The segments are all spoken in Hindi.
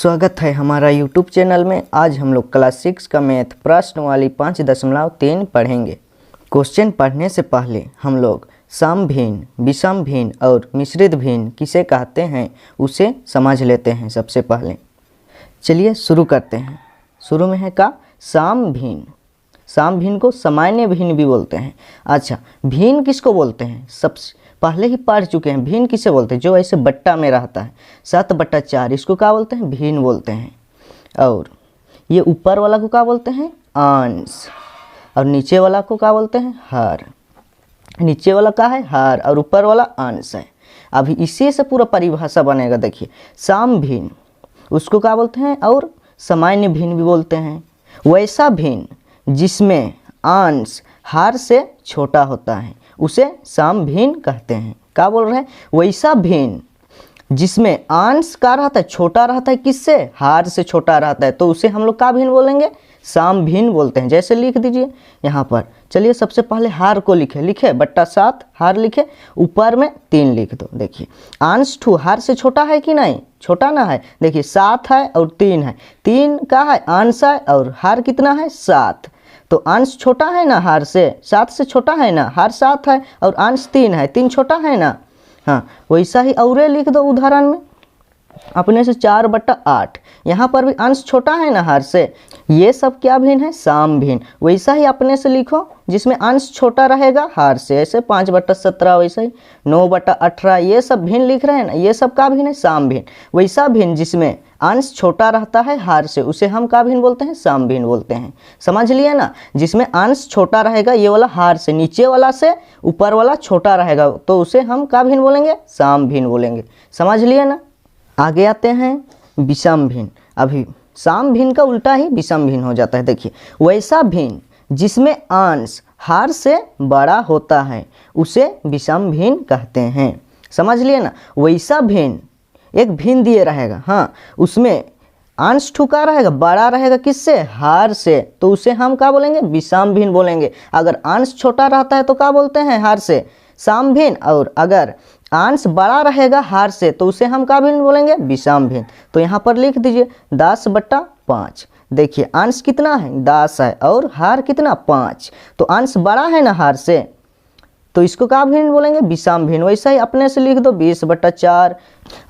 स्वागत है हमारा YouTube चैनल में। आज हम लोग क्लास 6 का मैथ प्रश्नवाली 5.3 पढ़ेंगे। क्वेश्चन पढ़ने से पहले हम लोग सम भिन्न, विषम भिन्न और मिश्रित भिन्न किसे कहते हैं उसे समझ लेते हैं। सबसे पहले चलिए शुरू करते हैं। शुरू में है का सम भिन्न। सम भिन्न को सामान्य भिन्न भी बोलते हैं। अच्छा, भिन्न किसको बोलते हैं? सबसे पहले ही पढ़ चुके हैं। भिन्न किसे बोलते हैं? जो ऐसे बट्टा में रहता है 7/4, इसको क्या बोलते हैं? भिन्न बोलते हैं। और ये ऊपर वाला को क्या बोलते हैं? अंश। और नीचे वाला को क्या बोलते हैं? हर। नीचे वाला क्या है? हर। और ऊपर वाला अंश है। अभी इसी से पूरा परिभाषा बनेगा। देखिए, सम भिन्न उसको क्या बोलते हैं? और सामान्य भिन्न भी बोलते हैं। वैसा भिन्न जिसमें अंश हर से छोटा होता है उसे सम भिन्न कहते हैं। क्या बोल रहे हैं? वैसा भिन्न जिसमें अंश का रहता है, छोटा रहता है, किससे? हार से छोटा रहता है, तो उसे हम लोग क्या भिन्न बोलेंगे? सम भिन्न बोलते हैं। जैसे लिख दीजिए यहाँ पर। चलिए सबसे पहले हार को लिखे 7 हार लिखे, ऊपर में 3 लिख दो। देखिए अंश टू हार से छोटा है कि नहीं? छोटा ना है। देखिए 7 है और 3 है। 3 का है अंश है और हार कितना है? 7। तो अंश छोटा है ना हार से? 7 से छोटा है ना? हार 7 है और अंश 3 है। 3 छोटा है ना? हाँ, वैसा ही और लिख दो उदाहरण में अपने से 4/8। यहाँ पर भी अंश छोटा है ना हार से। ये सब क्या भिन्न है? सम भिन्न। वैसा ही अपने से लिखो जिसमें अंश छोटा रहेगा हार से। ऐसे 5/17, वैसा ही 9/18, ये सब भिन्न लिख रहे हैं ना। ये सब का भिन्न है? सम भिन्न। वैसा भिन्न जिसमें अंश छोटा रहता है हार से उसे हम का भिन्न बोलते हैं? सम भिन्न बोलते हैं। समझ लिए ना? जिसमें अंश छोटा रहेगा, ये वाला हार से, नीचे वाला से ऊपर वाला छोटा रहेगा, तो उसे हम का भिन्न बोलेंगे? सम भिन्न बोलेंगे। समझ लिए ना? आगे आते हैं विषम भिन्न। अभी सम भिन्न का उल्टा ही विषम भिन्न हो जाता है। देखिए, वैसा भिन्न जिसमें अंश हार से बड़ा होता है उसे विषम भिन्न कहते हैं। समझ लिए ना? वैसा भिन्न एक भिन्न दिए रहेगा, हाँ, उसमें अंश ठुका रहेगा, बड़ा रहेगा, किससे? हार से, तो उसे हम क्या बोलेंगे? विषम भिन्न बोलेंगे। अगर अंश छोटा रहता है तो क्या बोलते हैं? हार से, सम भिन्न। और अगर अंश बड़ा रहेगा हार से तो उसे हम क्या भिन्न बोलेंगे? विषम भिन्न। तो यहाँ पर लिख दीजिए 10/5। देखिए अंश कितना है? 10 है और हार कितना? 5। तो अंश बड़ा है ना हार से, तो इसको क्या भिन्न बोलेंगे? विषम भिन्न। वैसा ही अपने से लिख दो 20/4।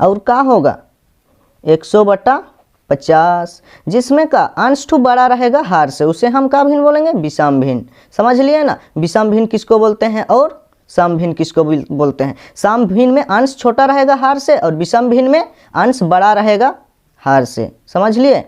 और क्या होगा? 100/50, जिसमें का अंश टू बड़ा रहेगा हार से, उसे हम क्या भिन्न बोलेंगे? विषम भिन्न। समझ लिए ना? विषम भिन्न किसको बोलते हैं और सम भिन्न किसको बोलते हैं? सम भिन्न में अंश छोटा रहेगा हार से और विषम भिन्न में अंश बड़ा रहेगा हार से। समझ लिए?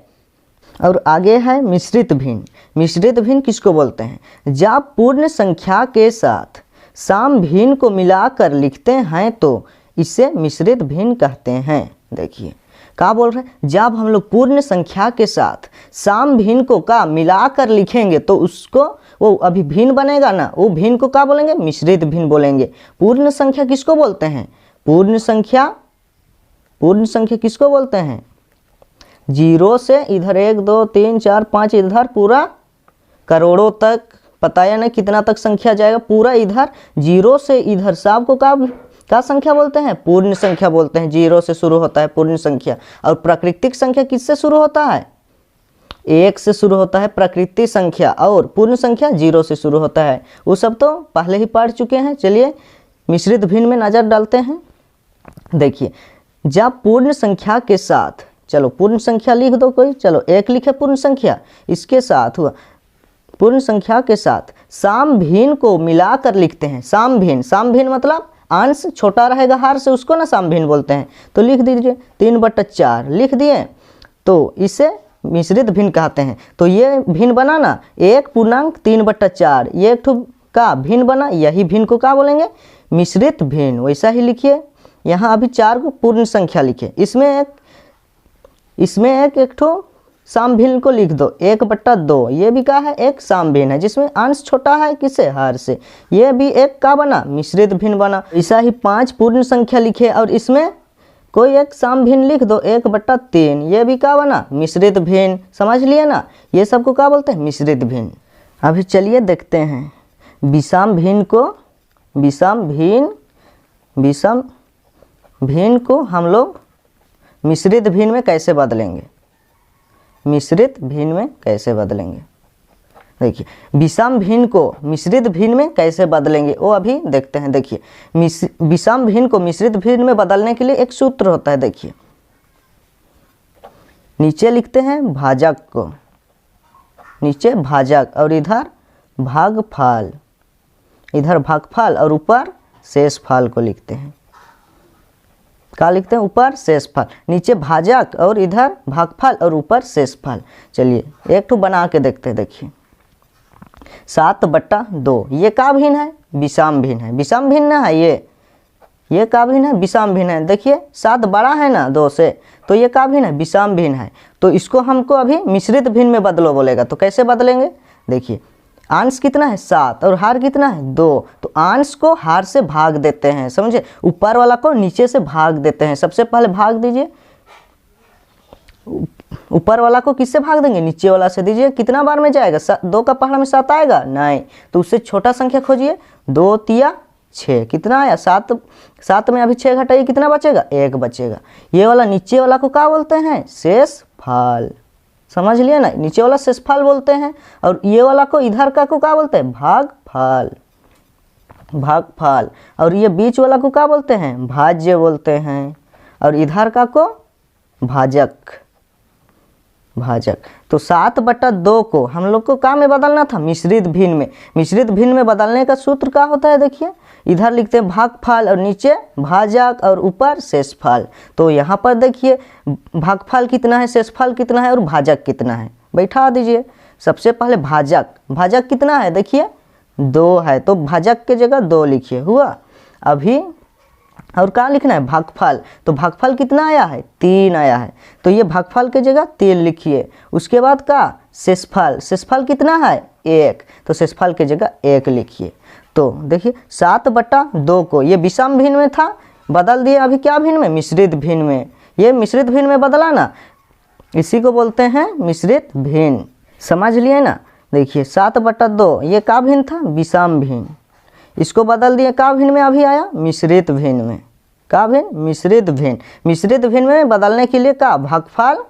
और आगे है मिश्रित भिन्न। मिश्रित भिन्न किसको बोलते हैं? जब पूर्ण संख्या के साथ सम भिन्न को मिलाकर लिखते हैं तो इसे मिश्रित भिन्न कहते हैं। देखिए क्या बोल रहे हैं? जब हम लोग पूर्ण संख्या के साथ सम भिन्न को का मिलाकर लिखेंगे तो उसको, वो अभी भिन्न बनेगा ना, वो भिन्न को क्या बोलेंगे? मिश्रित भिन्न बोलेंगे। पूर्ण संख्या किसको बोलते हैं? पूर्ण संख्या किसको बोलते हैं? 0 से इधर 1 2 3 4 5 इधर पूरा करोड़ों तक, पता है ना कितना तक संख्या जाएगा, पूरा इधर 0 से इधर सबको क्या संख्या बोलते हैं? पूर्ण संख्या बोलते हैं। 0 से शुरू होता है पूर्ण संख्या। और प्राकृतिक संख्या किससे शुरू होता है? 1 से शुरू होता है प्राकृतिक संख्या, और पूर्ण संख्या 0 से शुरू होता है। वो सब तो पहले ही पढ़ चुके हैं। चलिए मिश्रित भिन्न में नजर डालते हैं। देखिए, जब पूर्ण संख्या के साथ, चलो पूर्ण संख्या लिख दो कोई, चलो 1 लिखे पूर्ण संख्या, इसके साथ हुआ पूर्ण संख्या के साथ सम भिन्न को मिलाकर लिखते हैं। सम भिन्न मतलब अंश छोटा रहेगा हार से, उसको ना सम भिन्न बोलते हैं। तो लिख दीजिए 3/4 लिख दिए, तो इसे मिश्रित भिन्न कहते हैं। तो ये भिन्न बना ना 1.3/4, ये एक ठो का भिन्न बना, यही भिन्न को क्या बोलेंगे? मिश्रित भिन्न। वैसा ही लिखिए यहाँ अभी 4 को पूर्ण संख्या लिखे, इसमें एक ठो सम भिन्न को लिख दो 1/2। ये भी क्या है? एक सम भिन्न है जिसमें अंश छोटा है, किससे? हार से। ये भी एक का बना? मिश्रित भिन्न बना। ऐसा ही 5 पूर्ण संख्या लिखे और इसमें कोई एक सम भिन्न लिख दो 1/3। ये भी क्या बना? मिश्रित भिन्न। समझ लिए ना? ये सबको क्या बोलते हैं? मिश्रित भिन्न। अभी चलिए देखते हैं विषम भिन्न को। विषम भिन्न को हम लोग मिश्रित भिन्न में कैसे बदलेंगे। मिश्रित भिन्न में कैसे बदलेंगे। देखिए विषम भिन्न को मिश्रित भिन्न में कैसे बदलेंगे वो अभी देखते हैं। देखिए विषम भिन्न को मिश्रित भिन्न में बदलने के लिए एक सूत्र होता है। देखिए नीचे लिखते हैं भाजक को, नीचे भाजक और इधर भागफल, इधर भागफल और ऊपर शेषफल को लिखते हैं। क्या लिखते हैं? ऊपर शेषफल, नीचे भाजक और इधर भागफल और ऊपर शेषफल। चलिए एक ठो बना के देखते हैं। देखिए 7/2 ये का भिन्न है? विषम भिन्न है। विषम भिन्न है ये का भिन्न है? विषम भिन्न है। देखिए 7 बड़ा है ना 2 से, तो ये का भिन्न है? विषम भिन्न है। तो इसको हमको अभी मिश्रित भिन्न में बदलो बोलेगा, तो कैसे बदलेंगे? देखिए अंश कितना है? 7 और हार कितना है? 2। तो अंश को हार से भाग देते हैं, समझे? ऊपर वाला को नीचे से भाग देते हैं। सबसे पहले भाग दीजिए, ऊपर वाला को किससे भाग देंगे? नीचे वाला से। दीजिए कितना बार में जाएगा? 2 का पहाड़ा में 7 आएगा? नहीं, तो उससे छोटा संख्या खोजिए। 2 तिया 6, कितना आया? 7 में अभी 6 घटाइए, कितना बचेगा? 1 बचेगा। ये वाला नीचे वाला को क्या बोलते हैं? शेषफल। समझ लिया ना? नीचे वाला शेषफल बोलते हैं, और ये वाला को इधर का को क्या बोलते हैं? भागफल, भागफल। और ये बीच वाला को क्या बोलते हैं? भाज्य बोलते हैं, और इधर का को भाजक, भाजक। तो 7/2 को हम लोग को क्या में बदलना था? मिश्रित भिन्न में। मिश्रित भिन्न में बदलने का सूत्र क्या होता है? देखिए इधर लिखते हैं भागफल और नीचे भाजक और ऊपर शेषफल। तो यहाँ पर देखिए भागफल कितना है, शेषफल कितना है और भाजक कितना है, बैठा दीजिए। सबसे पहले भाजक, भाजक कितना है? देखिए 2 है, तो भाजक के जगह 2 लिखिए, हुआ। अभी और क्या लिखना है? भागफल। तो भागफल कितना आया है? 3 आया है, तो ये भागफल के जगह 3 लिखिए। उसके बाद का शेषफल, शेषफल कितना है? 1, तो शेषफल के जगह 1 लिखिए। तो देखिए 7/2 को ये विषम भिन्न में था, बदल दिए अभी क्या भिन्न में? मिश्रित भिन्न में। ये मिश्रित भिन्न में बदला ना, इसी को बोलते हैं मिश्रित भिन्न। समझ लिए ना? देखिए 7/2 ये का भिन्न था? विषम भिन्न। इसको बदल दिए का भिन्न में अभी आया? मिश्रित भिन्न में। का भिन्न? मिश्रित भिन्न। मिश्रित भिन्न में बदलने के लिए का? भागफल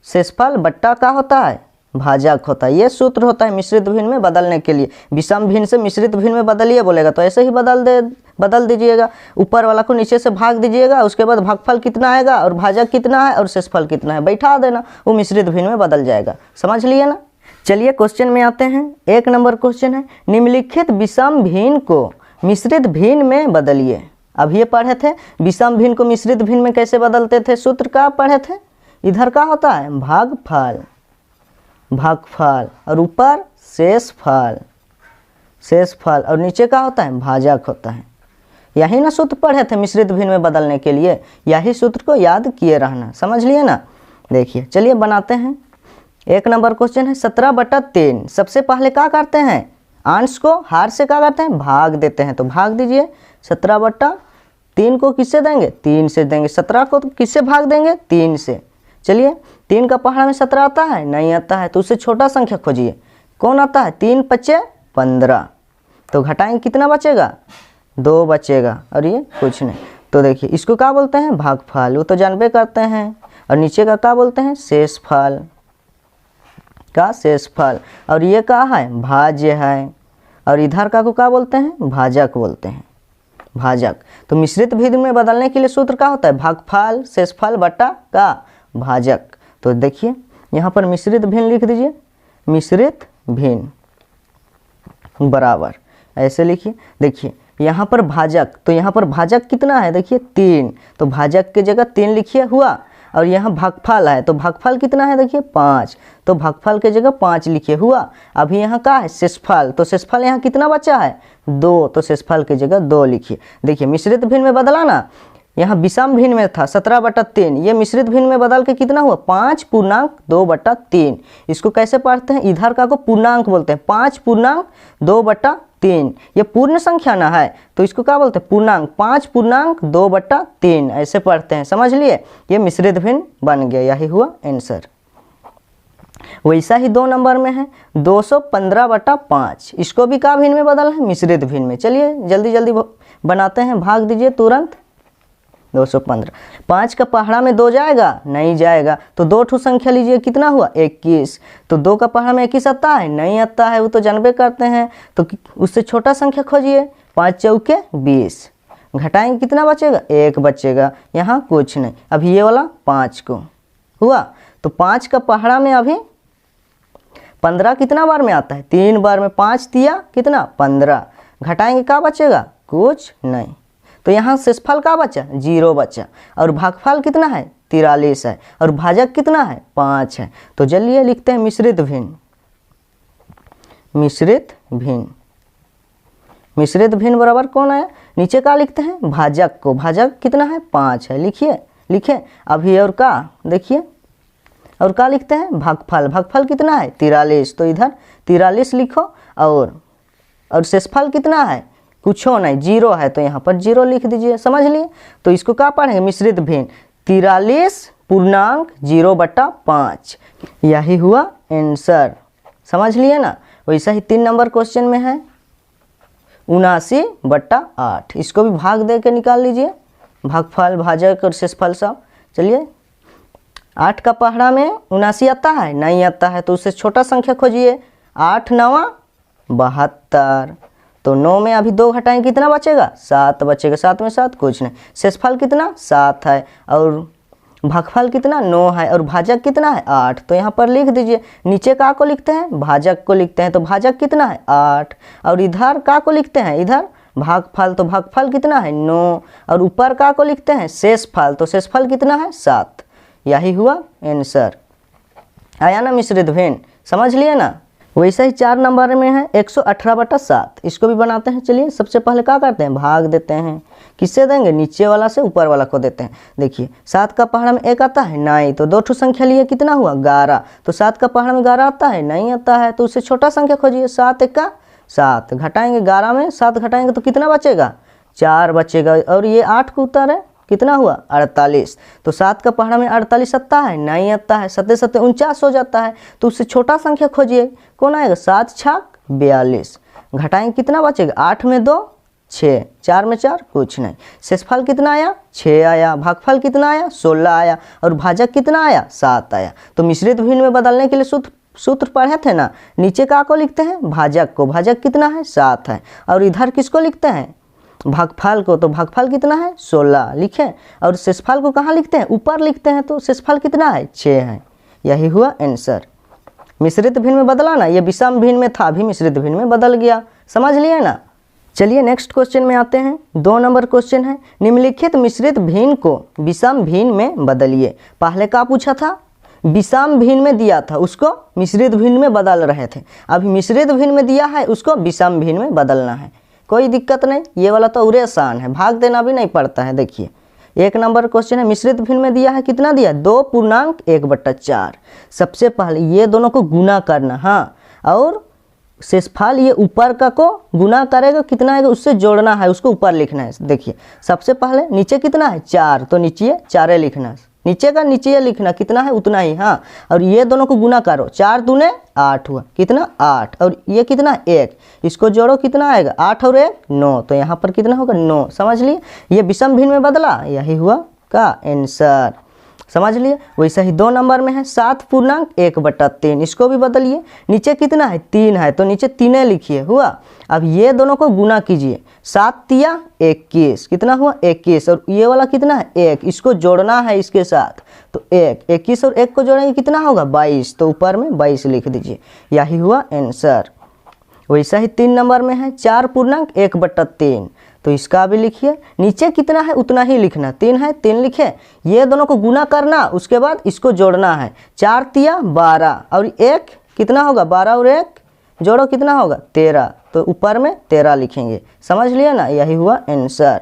शेषफल बट्टा का होता है? भाजक होता है। ये सूत्र होता है मिश्रित भिन्न में बदलने के लिए। विषम भिन्न से मिश्रित भिन्न में बदलिए बोलेगा, तो ऐसे ही बदल दीजिएगा। ऊपर वाला को नीचे से भाग दीजिएगा, उसके बाद भागफल कितना आएगा और भाजक कितना है और शेषफल कितना है बैठा देना, वो मिश्रित भिन्न में बदल जाएगा। समझ लिए ना? चलिए क्वेश्चन में आते हैं। 1 नंबर क्वेश्चन है, निम्नलिखित विषम भिन्न को मिश्रित भिन्न में बदलिए। अब ये पढ़े थे विषम भिन्न को मिश्रित भिन्न में कैसे बदलते थे, सूत्र का पढ़े थे। इधर का होता है? भागफल, भागफल और ऊपर शेषफल, शेषफल और नीचे का होता है? भाजक होता है। यही ना सूत्र पढ़े थे मिश्रित भिन्न में बदलने के लिए, यही सूत्र को याद किए रहना। समझ लिए ना? देखिए चलिए बनाते हैं। 1 नंबर क्वेश्चन है 17/3। सबसे पहले क्या करते हैं? अंश को हार से क्या करते हैं? भाग देते हैं। तो भाग दीजिए। 17/3 को किससे देंगे? 3 से देंगे। 17 को किससे भाग देंगे? 3 से। चलिए 3 का पहाड़ा में 17 आता है? नहीं आता है, तो उससे छोटा संख्या खोजिए। कौन आता है? 3 × 5 = 15। तो घटाएंगे कितना बचेगा? 2 बचेगा, और ये कुछ नहीं। तो देखिए इसको क्या बोलते हैं? भागफल, वो तो जानबे करते हैं। और नीचे का क्या बोलते हैं? शेषफल, का शेषफल। और ये क्या है? भाज्य है। और इधर का को क्या बोलते हैं? भाजक बोलते हैं, भाजक। तो मिश्रित भिन्न में बदलने के लिए सूत्र क्या होता है? भागफल शेषफल बटा का भाजक। तो देखिए यहाँ पर मिश्रित भिन्न लिख दीजिए। मिश्रित भिन्न बराबर ऐसे लिखिए। देखिए यहाँ पर भाजक, तो यहाँ पर भाजक कितना है? देखिए 3, तो भाजक के जगह 3 लिखिए, हुआ। और यहाँ भागफल है, तो भागफल कितना है? देखिए 5, तो भागफल के जगह 5 लिखिए, हुआ। अभी यहाँ का है? शेषफल, तो शेषफल यहाँ कितना बचा है? 2, तो शेषफल की जगह 2 लिखिए। देखिए मिश्रित भिन्न में बदला ना, यहाँ विषम भिन्न में था 17/3, ये मिश्रित भिन्न में बदल के कितना हुआ? 5/2/3। इसको कैसे पढ़ते हैं? इधर का को पूर्णांक बोलते हैं। 5/2/3 ये पूर्ण संख्या ना है, तो इसको क्या बोलते हैं? पूर्णांक। 5/2/3 ऐसे पढ़ते हैं। समझ लिए? ये मिश्रित भिन्न बन गया, यही हुआ आंसर। वैसा ही 2 नंबर में है 215/5। इसको भी क्या भिन्न में बदल है? मिश्रित भिन्न में। चलिए जल्दी जल्दी बनाते हैं, भाग दीजिए तुरंत। 215। 5 का पहाड़ा में 2 जाएगा, नहीं जाएगा, तो 2 ठो संख्या लीजिए, कितना हुआ 21। तो 2 का पहाड़ा में 21 आता है, नहीं आता है, वो तो जानबे करते हैं। तो उससे छोटा संख्या खोजिए, 5 चौके 20, घटाएंगे कितना बचेगा, 1 बचेगा, यहाँ कुछ नहीं। अभी ये वाला 5 को हुआ, तो 5 का पहाड़ा में अभी 15 कितना बार में आता है, 3 बार में, 5 दिया कितना 15, घटाएंगे क्या बचेगा, कुछ नहीं। तो यहाँ शेषफल का बचा, 0 बचा, और भागफल कितना है 43 है, और भाजक कितना है 5 है। तो चलिए लिखते हैं मिश्रित भिन्न। मिश्रित भिन्न, मिश्रित भिन्न बराबर कौन आया, नीचे का लिखते हैं भाजक को, भाजक कितना है 5 है, लिखिए लिखे। अभी और का देखिए, और का लिखते हैं भागफल, भागफल कितना है 43, तो इधर 43 लिखो, और शेषफल कितना है, कुछ हो नहीं, 0 है, तो यहाँ पर 0 लिख दीजिए, समझ लिए। तो इसको क्या पढ़ेंगे, मिश्रित भिन्न 43.0/5, यही हुआ आंसर, समझ लिए ना। वैसा ही 3 नंबर क्वेश्चन में है 79/8, इसको भी भाग दे के निकाल लीजिए, भागफल भाजक और शेषफल सब। चलिए 8 का पहाड़ा में 79 आता है, नहीं आता है, तो उससे छोटा संख्या खोजिए, 8 9 72, तो 9 में अभी 2 घटाएंगे कितना बचेगा, 7 बचेगा, 7 में 7 कुछ नहीं। शेषफल कितना 7 है, और भागफल कितना 9 है, और भाजक कितना है 8, तो यहाँ पर लिख दीजिए। नीचे का को लिखते हैं भाजक को लिखते हैं, तो भाजक कितना है 8, और इधर का को लिखते हैं, इधर भागफल, तो भागफल कितना है 9, और ऊपर का को लिखते हैं शेषफल, तो शेषफल कितना है 7, यही हुआ आंसर। आया ना मिश्रित भिन्न, समझ लिए ना। वैसा ही 4 नंबर में है 118/7, इसको भी बनाते हैं। चलिए सबसे पहले क्या करते हैं, भाग देते हैं, किससे देंगे, नीचे वाला से ऊपर वाला को देते हैं। देखिए 7 का पहाड़ा में 1 आता है, नहीं, तो 2 ठो संख्या लिए, कितना हुआ 11, तो 7 का पहाड़ा में 11 आता है, नहीं आता है, तो उससे छोटा संख्या खोजिए, 7 1 7, घटाएंगे 11 में 7 घटाएंगे तो कितना बचेगा, 4 बचेगा, और ये 8 को उतारे, कितना हुआ 48, तो 7 का पहाड़ा में 48 आता है, नहीं आता है, 7 7 49 हो जाता है, तो उससे छोटा संख्या खोजिए, कौन आएगा, 7 छक 42, घटाएंगे कितना बचेगा, 8 में 2 6, 4 में 4 कुछ नहीं। शेषफल कितना आया 6 आया, भागफल कितना आया 16 आया, और भाजक कितना आया 7 आया। तो मिश्रित भिन्न में बदलने के लिए सूत्र पढ़े थे ना, नीचे का को लिखते हैं भाजक को, भाजक कितना है 7 है, और इधर किसको लिखते हैं भागफल को, तो भागफल कितना है 16 लिखे, और शेषफल को कहाँ लिखते हैं, ऊपर लिखते हैं, तो शेषफल कितना है 6 है, यही हुआ आंसर। मिश्रित भिन्न में बदला ना, ये विषम भिन्न में था, अभी मिश्रित भिन्न में बदल गया, समझ लिए ना। चलिए नेक्स्ट क्वेश्चन में आते हैं। 2 नंबर क्वेश्चन है, निम्नलिखित मिश्रित भिन्न को विषम भिन्न में बदलिए। पहले क्या पूछा था, विषम भिन्न में दिया था, उसको मिश्रित भिन्न में बदल रहे थे। अभी मिश्रित भिन्न में दिया है, उसको विषम भिन्न में बदलना है, कोई दिक्कत नहीं, ये वाला तो उरे आसान है, भाग देना भी नहीं पड़ता है। देखिए 1 नंबर क्वेश्चन है, मिश्रित भिन्न में दिया है, कितना दिया 2.1/4। सबसे पहले ये दोनों को गुना करना, हाँ, और शेषफल ये ऊपर का को गुना करेगा, कितना आएगा उससे जोड़ना है, उसको ऊपर लिखना है। देखिए सबसे पहले नीचे कितना है 4, तो नीचे 4 लिखना है, नीचे का नीचे लिखना, कितना है उतना ही, हाँ, और ये दोनों को गुना करो, 4 दूने 8 हुआ, कितना 8, और ये कितना 1, इसको जोड़ो कितना आएगा 8 और 1 9, तो यहाँ पर कितना होगा 9, समझ लिए। ये विषम भिन्न में बदला, यही हुआ का आंसर, समझ लिए। वैसा ही 2 नंबर में है 7.1/3, इसको भी बदलिए। नीचे कितना है 3 है, तो नीचे 3 लिखिए, हुआ। अब ये दोनों को गुना कीजिए, 7 तिया 21, कितना हुआ 21, और ये वाला कितना है 1, इसको जोड़ना है इसके साथ, तो 21 और 1 को जोड़ेंगे कितना होगा 22, तो ऊपर में 22 लिख दीजिए, यही हुआ आंसर। वैसा ही 3 नंबर में है 4.1/3, तो इसका भी लिखिए, नीचे कितना है उतना ही लिखना, 3 है 3 लिखे, ये दोनों को गुना करना, उसके बाद इसको जोड़ना है, 4 तिया 12, और 1 कितना होगा 12 और 1 जोड़ो कितना होगा 13, तो ऊपर में 13 लिखेंगे, समझ लिए ना, यही हुआ आंसर।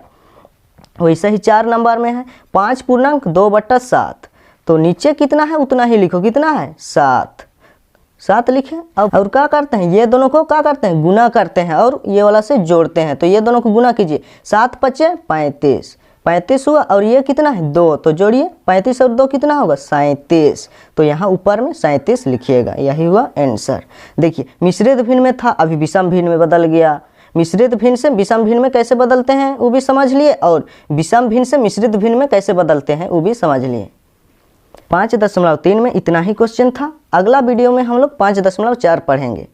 वैसे ही 4 नंबर में है 5.2/7, तो नीचे कितना है उतना ही लिखो, कितना है 7 लिखे। अब और क्या करते हैं, ये दोनों को क्या करते हैं गुना करते हैं, और ये वाला से जोड़ते हैं, तो ये दोनों को गुना कीजिए, 7 5 35, 35 हुआ, और ये कितना है 2, तो जोड़िए 35 और 2 कितना होगा 37, तो यहाँ ऊपर में 37 लिखिएगा, यही हुआ आंसर। देखिए मिश्रित भिन्न में था, अभी विषम भिन्न में बदल गया। मिश्रित भिन्न से विषम भिन्न में कैसे बदलते हैं वो भी समझ लिए, और विषम भिन्न से मिश्रित भिन्न में कैसे बदलते हैं वो भी समझ लिए। 5.3 में इतना ही क्वेश्चन था। अगला वीडियो में हम लोग 5.4 पढ़ेंगे।